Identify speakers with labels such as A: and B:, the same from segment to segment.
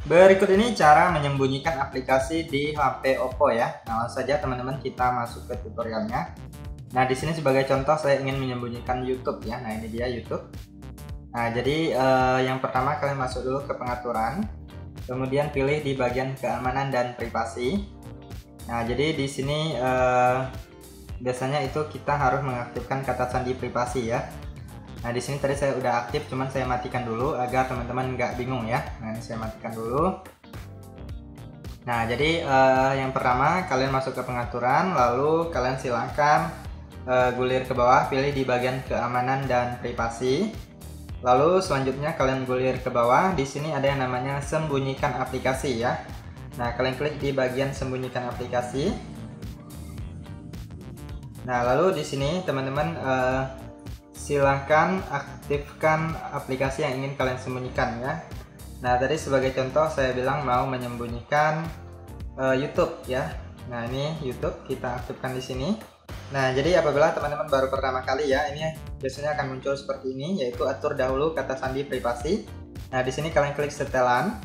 A: Berikut ini cara menyembunyikan aplikasi di HP Oppo ya. Nah, langsung saja teman-teman kita masuk ke tutorialnya. Nah, di sini sebagai contoh saya ingin menyembunyikan YouTube ya. Nah, ini dia YouTube. Nah, jadi yang pertama kalian masuk dulu ke pengaturan. Kemudian pilih di bagian keamanan dan privasi. Nah, jadi di sini biasanya itu kita harus mengaktifkan kata sandi privasi ya. Nah, di sini tadi saya udah aktif, cuman saya matikan dulu agar teman-teman nggak bingung ya. Nah, ini saya matikan dulu. Nah, jadi yang pertama kalian masuk ke pengaturan, lalu kalian silahkan gulir ke bawah, pilih di bagian keamanan dan privasi. Lalu selanjutnya kalian gulir ke bawah, di sini ada yang namanya sembunyikan aplikasi ya. Nah, kalian klik di bagian sembunyikan aplikasi. Nah, lalu di sini teman-teman silahkan aktifkan aplikasi yang ingin kalian sembunyikan ya. Nah, tadi sebagai contoh saya bilang mau menyembunyikan YouTube ya. Nah, ini YouTube kita aktifkan di sini. Nah, jadi apabila teman-teman baru pertama kali ya, ini biasanya akan muncul seperti ini, yaitu atur dahulu kata sandi privasi. Nah, di sini kalian klik setelan.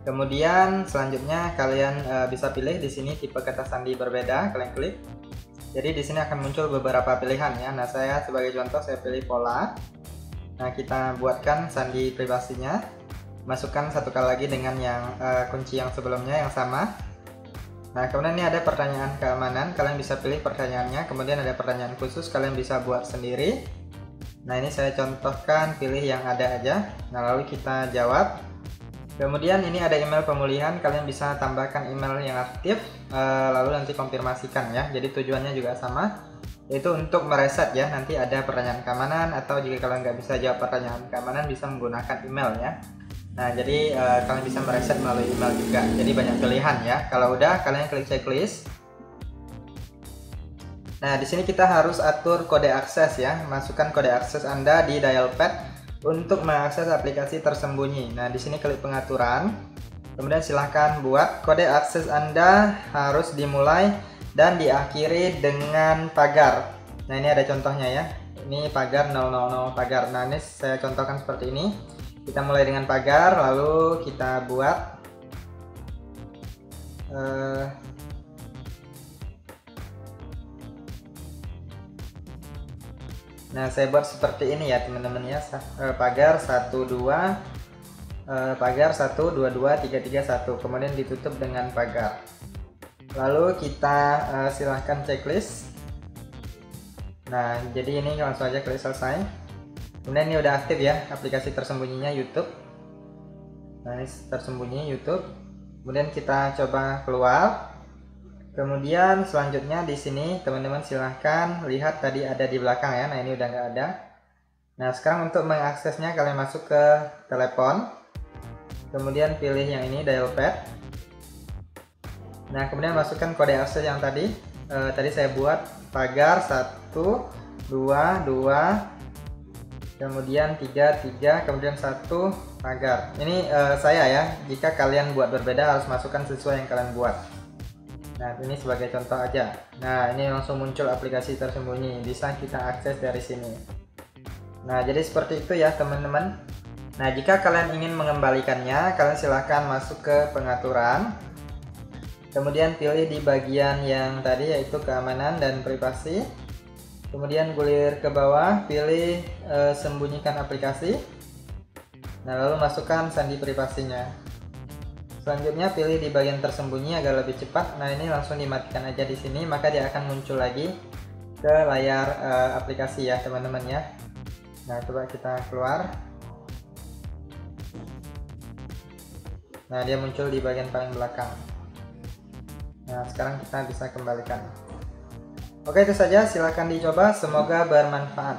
A: Kemudian selanjutnya kalian bisa pilih di sini tipe kata sandi berbeda, kalian klik. Jadi di sini akan muncul beberapa pilihan ya. Nah, saya sebagai contoh saya pilih pola. Nah, kita buatkan sandi privasinya. Masukkan satu kali lagi dengan yang kunci yang sebelumnya yang sama. Nah, kemudian ini ada pertanyaan keamanan. Kalian bisa pilih pertanyaannya. Kemudian ada pertanyaan khusus, kalian bisa buat sendiri. Nah, ini saya contohkan, pilih yang ada aja. Nah, lalu kita jawab. Kemudian ini ada email pemulihan, kalian bisa tambahkan email yang aktif, lalu nanti konfirmasikan ya. Jadi tujuannya juga sama, yaitu untuk mereset ya. Nanti ada pertanyaan keamanan, atau jika kalian nggak bisa jawab pertanyaan keamanan bisa menggunakan email ya. Nah, jadi kalian bisa mereset melalui email juga. Jadi banyak pilihan ya. Kalau udah, kalian klik checklist. Nah, di sini kita harus atur kode akses ya. Masukkan kode akses Anda di dial pad untuk mengakses aplikasi tersembunyi. Nah, di sini klik pengaturan. Kemudian silahkan buat kode akses Anda harus dimulai dan diakhiri dengan pagar. Nah, ini ada contohnya ya. Ini pagar 000 pagar. Nah, ini saya contohkan seperti ini. Kita mulai dengan pagar, lalu kita buat nah, saya buat seperti ini ya teman-teman ya. Pagar 12 pagar 122 331, kemudian ditutup dengan pagar. Lalu kita silahkan checklist. Nah, jadi ini langsung aja klik selesai. Kemudian ini udah aktif ya aplikasi tersembunyinya YouTube. Nah, ini tersembunyi YouTube. Kemudian kita coba keluar. Kemudian selanjutnya di sini teman-teman silahkan lihat tadi ada di belakang ya. Nah, ini udah nggak ada. Nah, sekarang untuk mengaksesnya kalian masuk ke telepon. Kemudian pilih yang ini dial pad. Nah, kemudian masukkan kode akses yang tadi. Tadi saya buat pagar 1 2 2, kemudian 3 3, kemudian 1 pagar. Ini saya ya. Jika kalian buat berbeda harus masukkan sesuai yang kalian buat. Nah, ini sebagai contoh aja. Nah, ini langsung muncul aplikasi tersembunyi. Bisa kita akses dari sini. Nah, jadi seperti itu ya teman-teman. Nah, jika kalian ingin mengembalikannya, kalian silahkan masuk ke pengaturan. Kemudian pilih di bagian yang tadi yaitu keamanan dan privasi. Kemudian gulir ke bawah, pilih sembunyikan aplikasi. Nah, lalu masukkan sandi privasinya. Selanjutnya pilih di bagian tersembunyi agar lebih cepat. Nah, ini langsung dimatikan aja di sini, maka dia akan muncul lagi ke layar aplikasi ya teman-teman ya. Nah, coba kita keluar. Nah, dia muncul di bagian paling belakang. Nah, sekarang kita bisa kembalikan. Oke, itu saja, silahkan dicoba, semoga bermanfaat.